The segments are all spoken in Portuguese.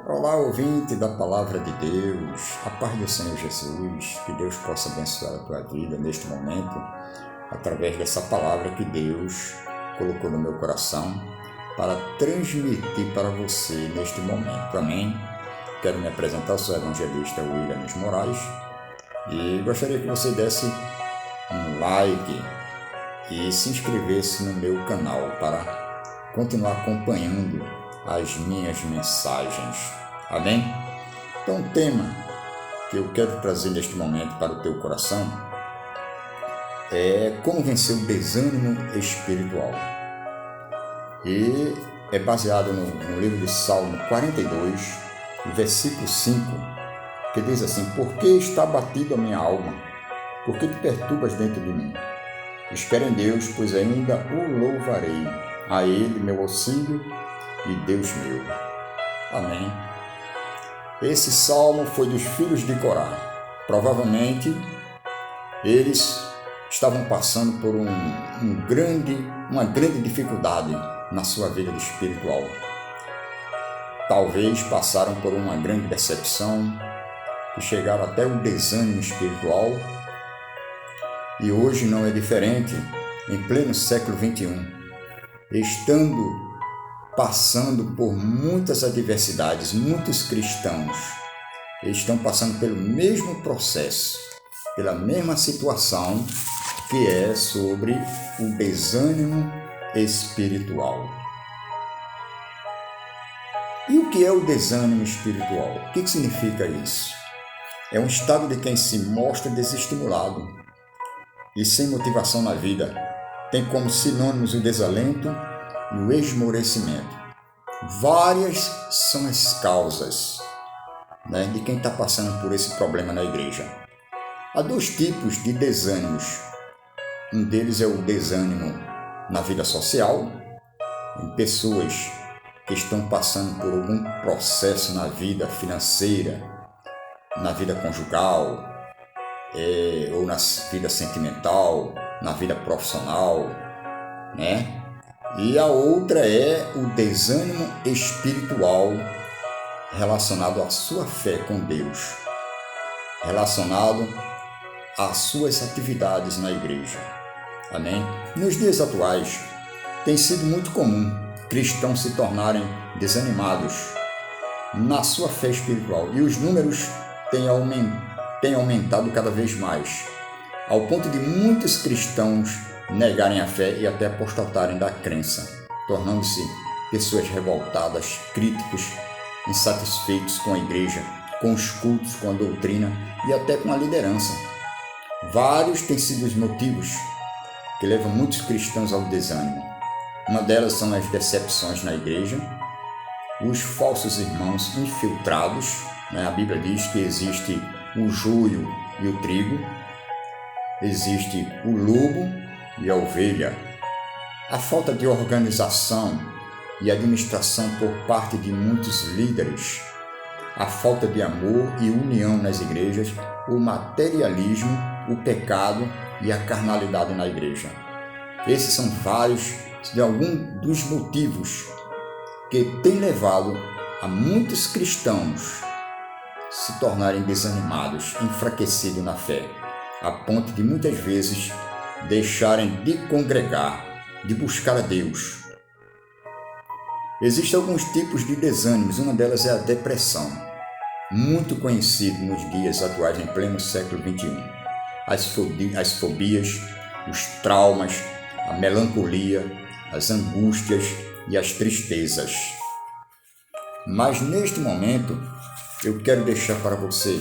Olá, ouvinte da Palavra de Deus, a paz do Senhor Jesus, que Deus possa abençoar a tua vida neste momento, através dessa palavra que Deus colocou no meu coração para transmitir para você neste momento. Amém? Quero me apresentar, sou o evangelista William Moraes e gostaria que você desse um like e se inscrevesse no meu canal para continuar acompanhando as minhas mensagens. Amém? Então, o tema que eu quero trazer neste momento para o teu coração é como vencer o desânimo espiritual. E é baseado no livro de Salmo 42, versículo 5, que diz assim: Por que está abatida a minha alma? Por que te perturbas dentro de mim? Espere em Deus, pois ainda o louvarei. A Ele meu auxílio e Deus meu. Amém. Esse salmo foi dos filhos de Corá. Provavelmente eles estavam passando por uma grande dificuldade na sua vida espiritual. Talvez passaram por uma grande decepção, que chegaram até o desânimo espiritual. E hoje não é diferente, em pleno século XXI, estando passando por muitas adversidades, muitos cristãos estão passando pelo mesmo processo, pela mesma situação, que é sobre o desânimo espiritual. E o que é o desânimo espiritual? O que significa isso? É um estado de quem se mostra desestimulado e sem motivação na vida. Tem como sinônimos o desalento e o esmorecimento. Várias são as causas, de quem está passando por esse problema na igreja. Há dois tipos de desânimos. Um deles é o desânimo na vida social, em pessoas que estão passando por algum processo na vida financeira, na vida conjugal, ou na vida sentimental, na vida profissional, E a outra é o desânimo espiritual relacionado à sua fé com Deus, relacionado às suas atividades na igreja. Amém? Nos dias atuais, tem sido muito comum cristãos se tornarem desanimados na sua fé espiritual e os números têm aumentado cada vez mais, ao ponto de muitos cristãos negarem a fé e até apostatarem da crença, tornando-se pessoas revoltadas, críticos, insatisfeitos com a igreja, com os cultos, com a doutrina e até com a liderança. Vários têm sido os motivos que levam muitos cristãos ao desânimo. Uma delas são as decepções na igreja, os falsos irmãos infiltrados, A Bíblia diz que existe o joio e o trigo, existe o lobo e a ovelha. A falta de organização e administração por parte de muitos líderes, a falta de amor e união nas igrejas, o materialismo, o pecado e a carnalidade na igreja. Esses são vários de alguns dos motivos que têm levado a muitos cristãos se tornarem desanimados, enfraquecidos na fé, a ponto de muitas vezes deixarem de congregar, de buscar a Deus. Existem alguns tipos de desânimos, uma delas é a depressão, muito conhecido nos dias atuais, em pleno século XXI. As fobias, os traumas, a melancolia, as angústias e as tristezas. Mas neste momento, eu quero deixar para você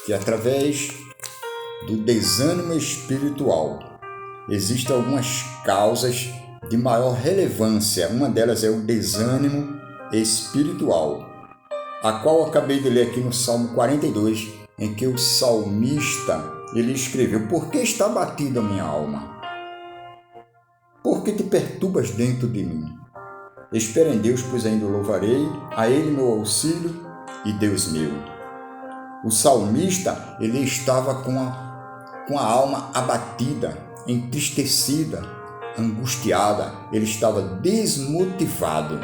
que através do desânimo espiritual existem algumas causas de maior relevância. Uma delas é o desânimo espiritual, a qual eu acabei de ler aqui no Salmo 42, em que o salmista ele escreveu: Por que está abatida a minha alma? Por que te perturbas dentro de mim? Espera em Deus, pois ainda o louvarei, a Ele meu auxílio e Deus meu. O salmista ele estava com a alma abatida, entristecida, angustiada, ele estava desmotivado.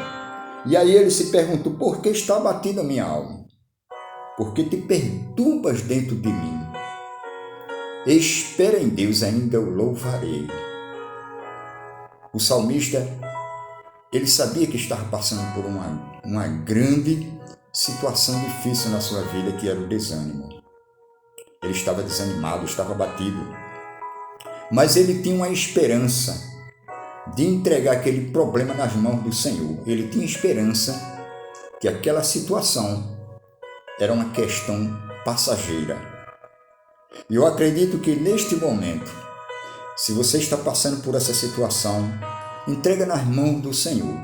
E aí ele se perguntou: por que está abatida a minha alma? Por que te perturbas dentro de mim? Espera em Deus, ainda eu louvarei. O salmista, ele sabia que estava passando por uma grande situação difícil na sua vida, que era o desânimo. Ele estava desanimado, estava abatido. Mas ele tinha uma esperança de entregar aquele problema nas mãos do Senhor. Ele tinha esperança que aquela situação era uma questão passageira. E eu acredito que neste momento, se você está passando por essa situação, entrega nas mãos do Senhor.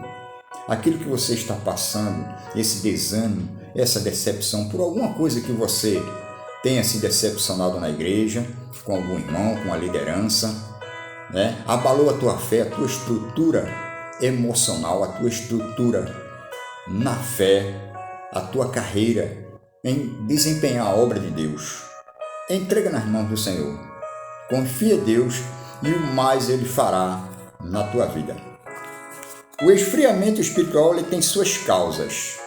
Aquilo que você está passando, esse desânimo, essa decepção, por alguma coisa que você tenha se decepcionado na igreja, com algum irmão, com a liderança, né? Abalou a tua fé, a tua estrutura emocional, a tua estrutura na fé, a tua carreira em desempenhar a obra de Deus. Entrega nas mãos do Senhor. Confia em Deus e o mais Ele fará na tua vida. O esfriamento espiritual ele tem suas causas.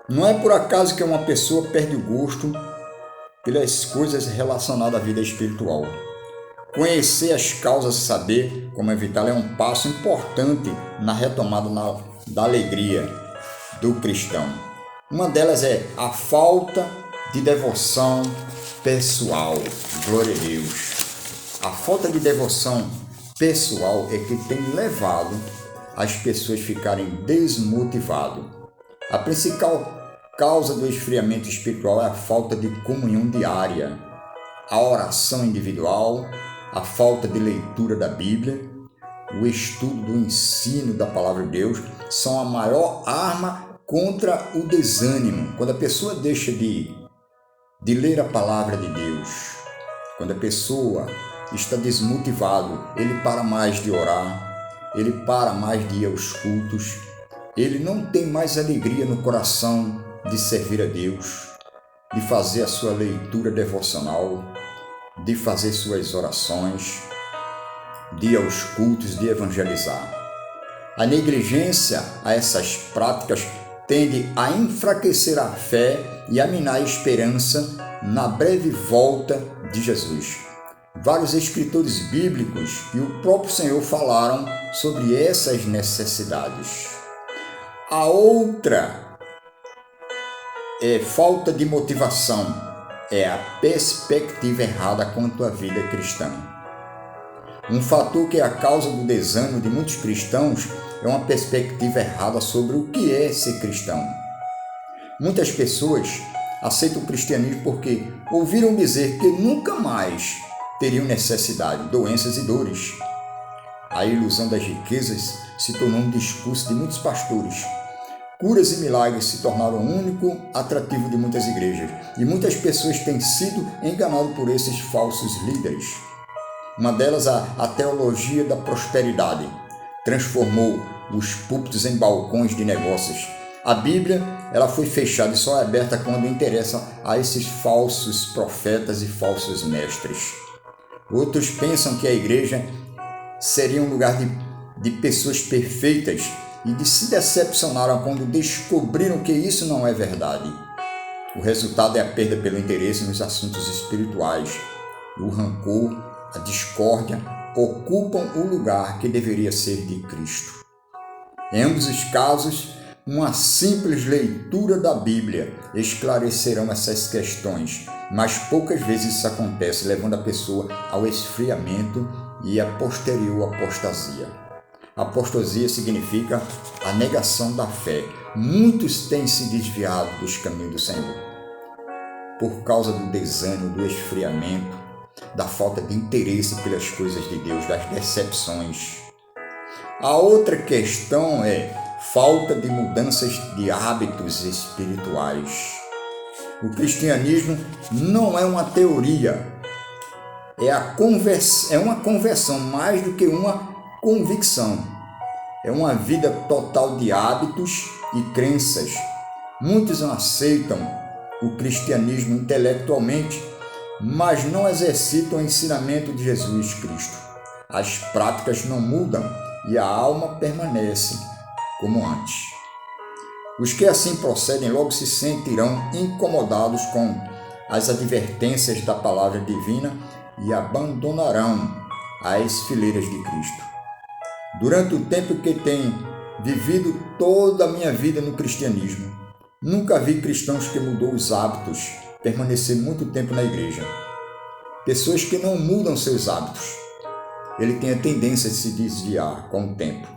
Não é por acaso que uma pessoa perde o gosto pelas coisas relacionadas à vida espiritual. Conhecer as causas e saber como evitá-las é um passo importante na retomada da alegria do cristão. Uma delas é a falta de devoção pessoal. Glória a Deus. A falta de devoção pessoal é que tem levado as pessoas a ficarem desmotivadas. A principal causa do esfriamento espiritual é a falta de comunhão diária, a oração individual, a falta de leitura da Bíblia, o estudo do ensino da Palavra de Deus são a maior arma contra o desânimo. Quando a pessoa deixa de ler a Palavra de Deus, quando a pessoa está desmotivado, ele para mais de orar, ele para mais de ir aos cultos, ele não tem mais alegria no coração de servir a Deus, de fazer a sua leitura devocional, de fazer suas orações, de ir aos cultos, de evangelizar. A negligência a essas práticas tende a enfraquecer a fé e a minar a esperança na breve volta de Jesus. Vários escritores bíblicos e o próprio Senhor falaram sobre essas necessidades. A outra é falta de motivação, é a perspectiva errada quanto à vida cristã. Um fator que é a causa do desânimo de muitos cristãos é uma perspectiva errada sobre o que é ser cristão. Muitas pessoas aceitam o cristianismo porque ouviram dizer que nunca mais teriam necessidade, doenças e dores. A ilusão das riquezas se tornou um discurso de muitos pastores. Curas e milagres se tornaram o único atrativo de muitas igrejas e muitas pessoas têm sido enganadas por esses falsos líderes. Uma delas, a teologia da prosperidade, transformou os púlpitos em balcões de negócios. A Bíblia ela foi fechada e só é aberta quando interessa a esses falsos profetas e falsos mestres. Outros pensam que a igreja seria um lugar de pessoas perfeitas e se decepcionaram quando descobriram que isso não é verdade. O resultado é a perda pelo interesse nos assuntos espirituais. O rancor, a discórdia ocupam o lugar que deveria ser de Cristo. Em ambos os casos, uma simples leitura da Bíblia esclarecerão essas questões, mas poucas vezes isso acontece, levando a pessoa ao esfriamento e a posterior apostasia. Apostasia significa a negação da fé. Muitos têm se desviado dos caminhos do Senhor por causa do desânimo, do esfriamento, da falta de interesse pelas coisas de Deus, das decepções. A outra questão é falta de mudanças de hábitos espirituais. O cristianismo não é uma teoria, é uma conversão mais do que uma convicção. É uma vida total de hábitos e crenças. Muitos não aceitam o cristianismo intelectualmente, mas não exercitam o ensinamento de Jesus Cristo. As práticas não mudam e a alma permanece como antes. Os que assim procedem logo se sentirão incomodados com as advertências da palavra divina e abandonarão as fileiras de Cristo. Durante o tempo que tenho vivido toda a minha vida no cristianismo, nunca vi cristãos que mudou os hábitos permanecer muito tempo na igreja. Pessoas que não mudam seus hábitos, ele tem a tendência de se desviar com o tempo.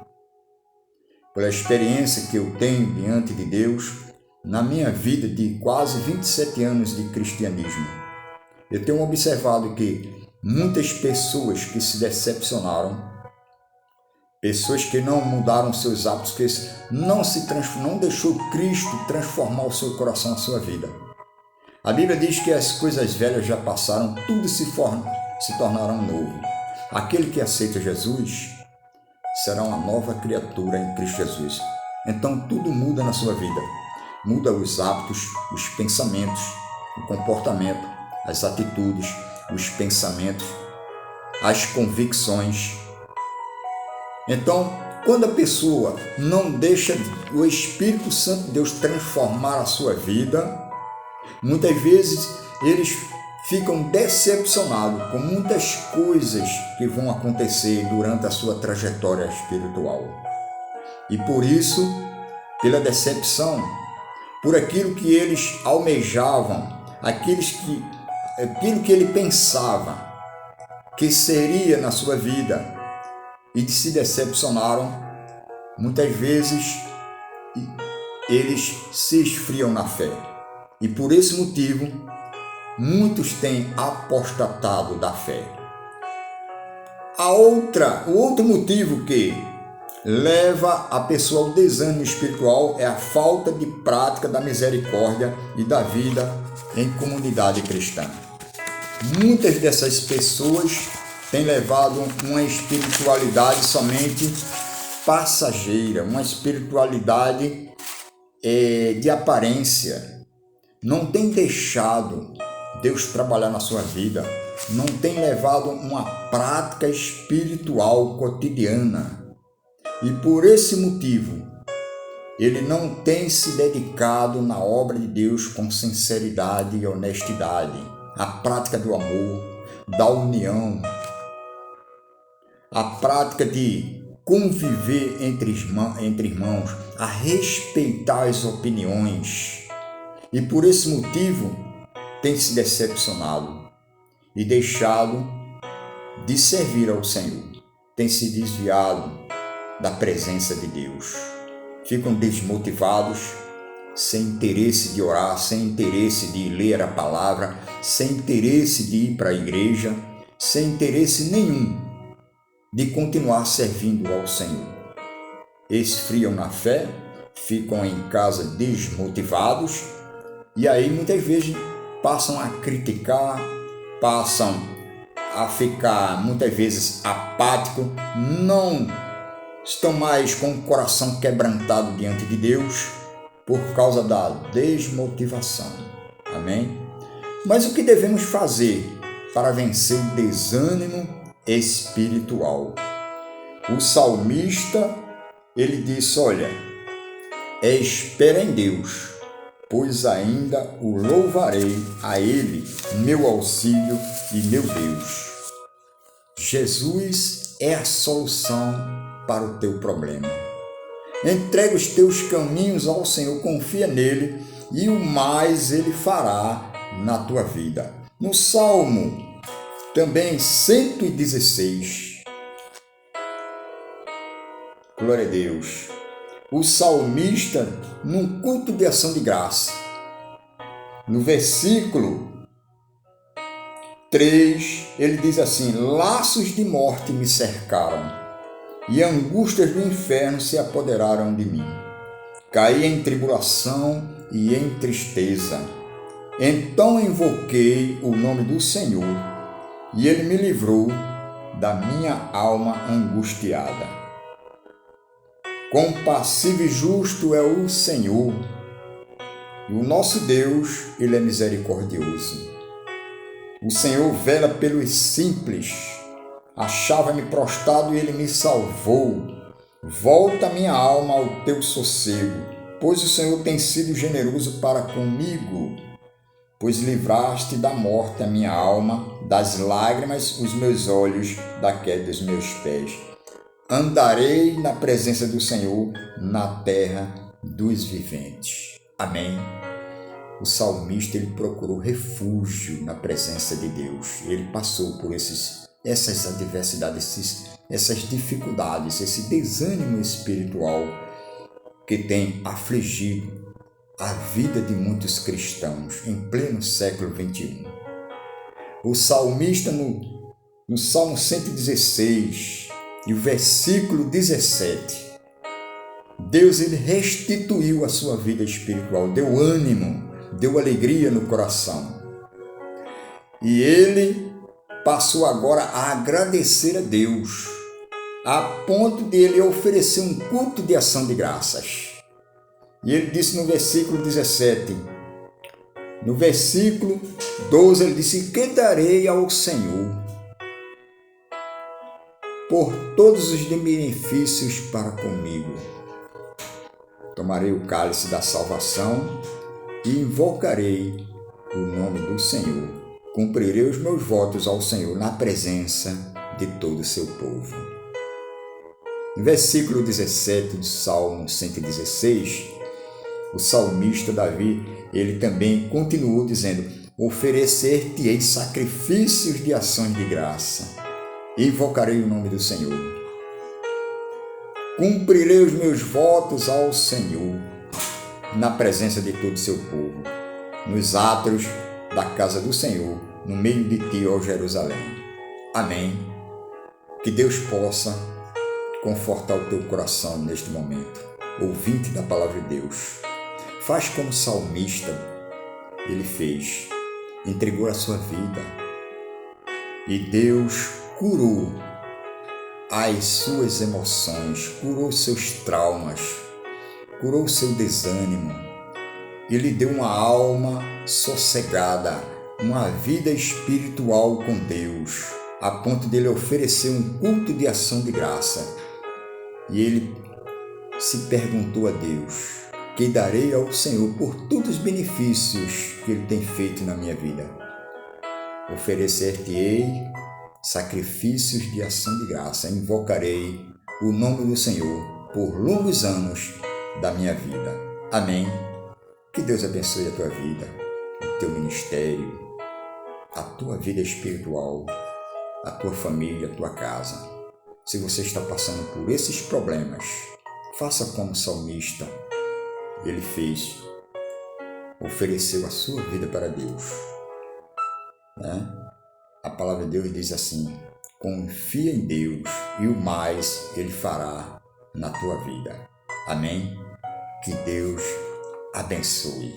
Pela experiência que eu tenho diante de Deus, na minha vida de quase 27 anos de cristianismo, eu tenho observado que muitas pessoas que se decepcionaram, pessoas que não mudaram seus hábitos, que não deixou Cristo transformar o seu coração, a sua vida. A Bíblia diz que as coisas velhas já passaram, tudo se tornarão novo. Aquele que aceita Jesus será uma nova criatura em Cristo Jesus. Então tudo muda na sua vida. Muda os hábitos, os pensamentos, o comportamento, as atitudes, os pensamentos, as convicções. Então, quando a pessoa não deixa o Espírito Santo de Deus transformar a sua vida, muitas vezes eles ficam decepcionados com muitas coisas que vão acontecer durante a sua trajetória espiritual. E por isso, pela decepção, por aquilo que eles almejavam, aquilo que ele pensava que seria na sua vida, e se decepcionaram, muitas vezes eles se esfriam na fé. E por esse motivo, muitos têm apostatado da fé. O outro motivo que leva a pessoa ao desânimo espiritual é a falta de prática da misericórdia e da vida em comunidade cristã. Muitas dessas pessoas têm levado uma espiritualidade somente passageira, uma espiritualidade de aparência. Não tem deixado Deus trabalhar na sua vida, não tem levado uma prática espiritual cotidiana. E por esse motivo, ele não tem se dedicado na obra de Deus com sinceridade e honestidade, a prática do amor, da união, a prática de conviver entre irmãos, a respeitar as opiniões. E por esse motivo tem se decepcionado e deixado de servir ao Senhor. Tem se desviado da presença de Deus. Ficam desmotivados, sem interesse de orar, sem interesse de ler a palavra, sem interesse de ir para a igreja, sem interesse nenhum de continuar servindo ao Senhor. Esfriam na fé, ficam em casa desmotivados e aí muitas vezes passam a criticar, passam a ficar muitas vezes apáticos, não estão mais com o coração quebrantado diante de Deus por causa da desmotivação. Amém? Mas o que devemos fazer para vencer o desânimo espiritual? O salmista, ele disse, olha, espera em Deus, pois ainda o louvarei a Ele, meu auxílio e meu Deus. Jesus é a solução para o teu problema. Entrega os teus caminhos ao Senhor, confia nele e o mais Ele fará na tua vida. No Salmo também 116, glória a Deus, o salmista, num culto de ação de graça, no versículo 3, ele diz assim, laços de morte me cercaram e angústias do inferno se apoderaram de mim. Caí em tribulação e em tristeza. Então invoquei o nome do Senhor e Ele me livrou da minha alma angustiada. Compassivo e justo é o Senhor, e o nosso Deus, Ele é misericordioso. O Senhor vela pelos simples, achava-me prostrado e Ele me salvou. Volta minha alma ao teu sossego, pois o Senhor tem sido generoso para comigo, pois livraste da morte a minha alma, das lágrimas os meus olhos, da queda dos meus pés. Andarei na presença do Senhor, na terra dos viventes. Amém. O salmista ele procurou refúgio na presença de Deus. Ele passou por essas adversidades, essas dificuldades, esse desânimo espiritual que tem afligido a vida de muitos cristãos em pleno século XXI. O salmista, no Salmo 116, e o versículo 17, Deus ele restituiu a sua vida espiritual, deu ânimo, deu alegria no coração. E ele passou agora a agradecer a Deus, a ponto de ele oferecer um culto de ação de graças. E ele disse no versículo 17, no versículo 12, ele disse: que darei ao Senhor por todos os benefícios para comigo? Tomarei o cálice da salvação e invocarei o nome do Senhor. Cumprirei os meus votos ao Senhor na presença de todo o seu povo. No versículo 17 do Salmo 116, o salmista Davi, ele também continuou dizendo: oferecer-te-ei sacrifícios de ações de graça, e invocarei o nome do Senhor. Cumprirei os meus votos ao Senhor, na presença de todo o seu povo, nos átrios da casa do Senhor, no meio de ti, ó Jerusalém. Amém. Que Deus possa confortar o teu coração neste momento, ouvinte da palavra de Deus. Faz como o salmista ele fez, entregou a sua vida e Deus curou as suas emoções, curou os seus traumas, curou o seu desânimo e lhe deu uma alma sossegada, uma vida espiritual com Deus, a ponto de ele oferecer um culto de ação de graça. E ele se perguntou a Deus: que darei ao Senhor por todos os benefícios que Ele tem feito na minha vida? Oferecer-te-ei sacrifícios de ação de graça, invocarei o nome do Senhor por longos anos da minha vida. Amém. Que Deus abençoe a tua vida, o teu ministério, a tua vida espiritual, a tua família, a tua casa. Se você está passando por esses problemas, faça como o salmista ele fez, ofereceu a sua vida para Deus, né? A palavra de Deus diz assim: confia em Deus e o mais Ele fará na tua vida. Amém? Que Deus abençoe.